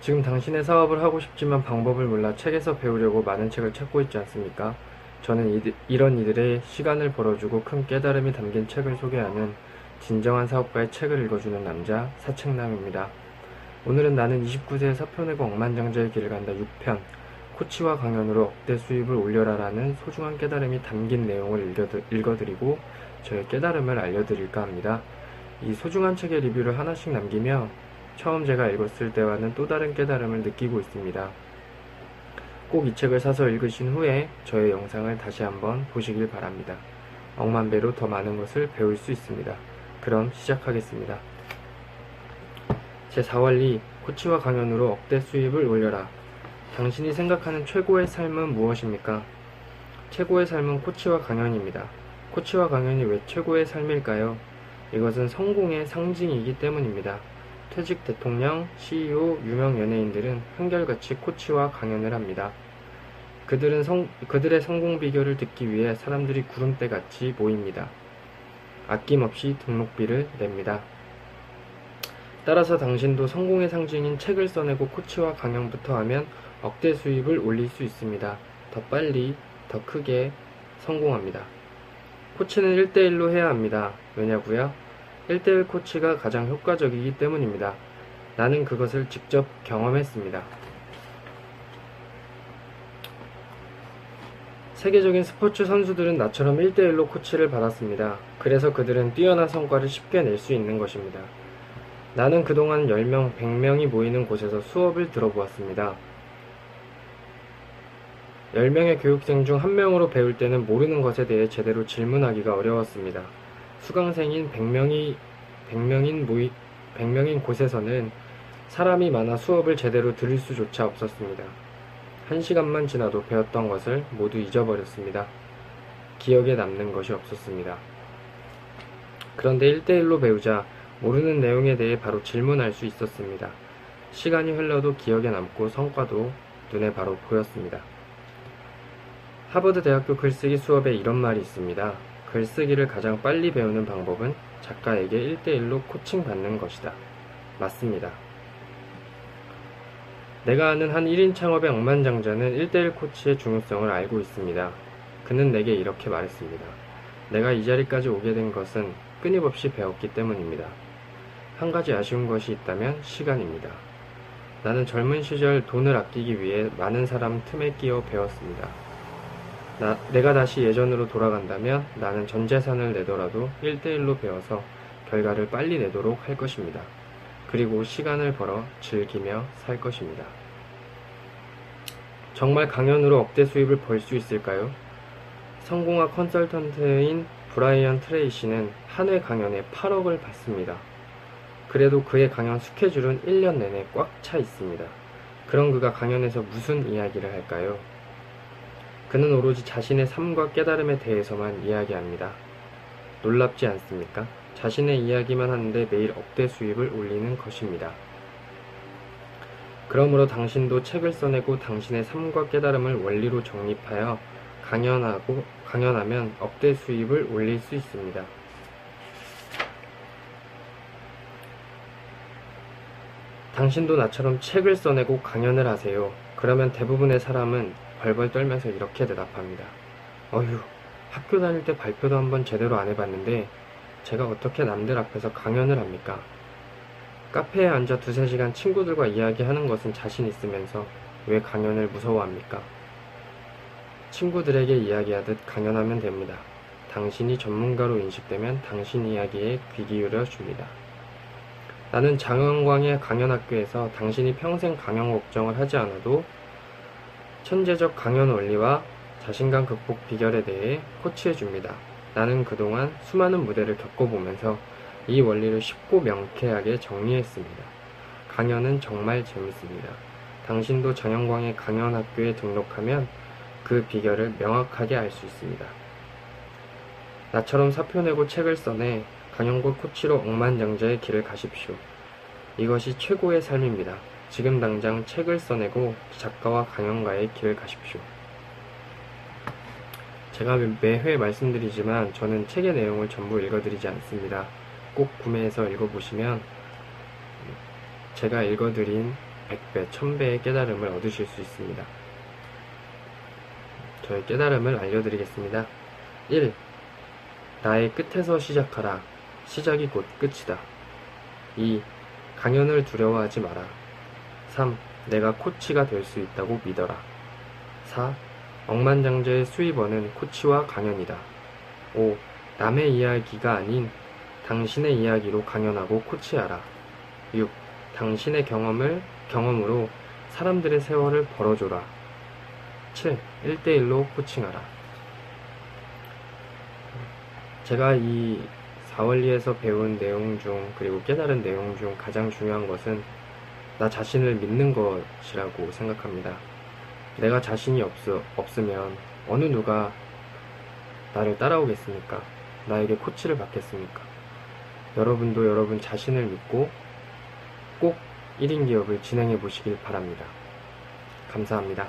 지금 당신의 사업을 하고 싶지만 방법을 몰라 책에서 배우려고 많은 책을 찾고 있지 않습니까? 저는 이런 이들의 시간을 벌어주고 큰 깨달음이 담긴 책을 소개하는 진정한 사업가의 책을 읽어주는 남자, 사책남입니다. 오늘은 나는 29세에 사표내고 억만장자의 길을 간다 6편, 코치와 강연으로 억대 수입을 올려라라는 소중한 깨달음이 담긴 내용을 읽어드리고 저의 깨달음을 알려드릴까 합니다. 이 소중한 책의 리뷰를 하나씩 남기며 처음 제가 읽었을 때와는 또 다른 깨달음을 느끼고 있습니다. 꼭 이 책을 사서 읽으신 후에 저의 영상을 다시 한번 보시길 바랍니다. 억만 배로 더 많은 것을 배울 수 있습니다. 그럼 시작하겠습니다. 제4원리 코치와 강연으로 억대 수입을 올려라. 당신이 생각하는 최고의 삶은 무엇입니까? 최고의 삶은 코치와 강연입니다. 코치와 강연이 왜 최고의 삶일까요? 이것은 성공의 상징이기 때문입니다. 퇴직 대통령, CEO, 유명 연예인들은 한결같이 코치와 강연을 합니다. 그들의 성공 비결을 듣기 위해 사람들이 구름대같이 모입니다. 아낌없이 등록비를 냅니다. 따라서 당신도 성공의 상징인 책을 써내고 코치와 강연부터 하면 억대 수입을 올릴 수 있습니다. 더 빨리, 더 크게 성공합니다. 코치는 1대1로 해야 합니다. 왜냐고요? 1대1 코치가 가장 효과적이기 때문입니다. 나는 그것을 직접 경험했습니다. 세계적인 스포츠 선수들은 나처럼 1대1로 코치를 받았습니다. 그래서 그들은 뛰어난 성과를 쉽게 낼 수 있는 것입니다. 나는 그동안 10명, 100명이 모이는 곳에서 수업을 들어보았습니다. 10명의 교육생 중 1명으로 배울 때는 모르는 것에 대해 제대로 질문하기가 어려웠습니다. 수강생인 100명인 곳에서는 사람이 많아 수업을 제대로 들을 수조차 없었습니다. 1시간만 지나도 배웠던 것을 모두 잊어버렸습니다. 기억에 남는 것이 없었습니다. 그런데 1대1로 배우자 모르는 내용에 대해 바로 질문할 수 있었습니다. 시간이 흘러도 기억에 남고 성과도 눈에 바로 보였습니다. 하버드 대학교 글쓰기 수업에 이런 말이 있습니다. 글쓰기를 가장 빨리 배우는 방법은 작가에게 1대1로 코칭받는 것이다. 맞습니다. 내가 아는 한 1인 창업의 억만장자는 1대1 코치의 중요성을 알고 있습니다. 그는 내게 이렇게 말했습니다. 내가 이 자리까지 오게 된 것은 끊임없이 배웠기 때문입니다. 한 가지 아쉬운 것이 있다면 시간입니다. 나는 젊은 시절 돈을 아끼기 위해 많은 사람 틈에 끼어 배웠습니다. 내가 다시 예전으로 돌아간다면 나는 전 재산을 내더라도 1대1로 배워서 결과를 빨리 내도록 할 것입니다. 그리고 시간을 벌어 즐기며 살 것입니다. 정말 강연으로 억대 수입을 벌 수 있을까요? 성공학 컨설턴트인 브라이언 트레이시는 한 회 강연에 8억을 받습니다. 그래도 그의 강연 스케줄은 1년 내내 꽉 차 있습니다. 그럼 그가 강연에서 무슨 이야기를 할까요? 그는 오로지 자신의 삶과 깨달음에 대해서만 이야기합니다. 놀랍지 않습니까? 자신의 이야기만 하는데 매일 억대 수입을 올리는 것입니다. 그러므로 당신도 책을 써내고 당신의 삶과 깨달음을 원리로 정립하여 강연하면 억대 수입을 올릴 수 있습니다. 당신도 나처럼 책을 써내고 강연을 하세요. 그러면 대부분의 사람은 벌벌 떨면서 이렇게 대답합니다. 어휴, 학교 다닐 때 발표도 한번 제대로 안 해봤는데 제가 어떻게 남들 앞에서 강연을 합니까? 카페에 앉아 2-3시간 친구들과 이야기하는 것은 자신 있으면서 왜 강연을 무서워합니까? 친구들에게 이야기하듯 강연하면 됩니다. 당신이 전문가로 인식되면 당신 이야기에 귀 기울여 줍니다. 나는 장영광의 강연학교에서 당신이 평생 강연 걱정을 하지 않아도 천재적 강연 원리와 자신감 극복 비결에 대해 코치해줍니다. 나는 그동안 수많은 무대를 겪어보면서 이 원리를 쉽고 명쾌하게 정리했습니다. 강연은 정말 재밌습니다. 당신도 장영광의 강연학교에 등록하면 그 비결을 명확하게 알 수 있습니다. 나처럼 사표 내고 책을 써내 강연과 코치로 억만장자의 길을 가십시오. 이것이 최고의 삶입니다. 지금 당장 책을 써내고 작가와 강연가의 길을 가십시오. 제가 매회 말씀드리지만 저는 책의 내용을 전부 읽어드리지 않습니다. 꼭 구매해서 읽어보시면 제가 읽어드린 100배, 1000배의 깨달음을 얻으실 수 있습니다. 저의 깨달음을 알려드리겠습니다. 1. 나의 끝에서 시작하라. 시작이 곧 끝이다. 2. 강연을 두려워하지 마라. 3. 내가 코치가 될 수 있다고 믿어라. 4. 억만장자의 수입원은 코치와 강연이다. 5. 남의 이야기가 아닌 당신의 이야기로 강연하고 코치하라. 6. 당신의 경험으로 사람들의 세월을 벌어줘라. 7. 1대1로 코칭하라. 제가 이 4원리에서 배운 내용 중, 그리고 깨달은 내용 중 가장 중요한 것은 나 자신을 믿는 것이라고 생각합니다. 내가 자신이 없으면 어느 누가 나를 따라오겠습니까? 나에게 코치를 받겠습니까? 여러분도 여러분 자신을 믿고 꼭 1인 기업을 진행해 보시길 바랍니다. 감사합니다.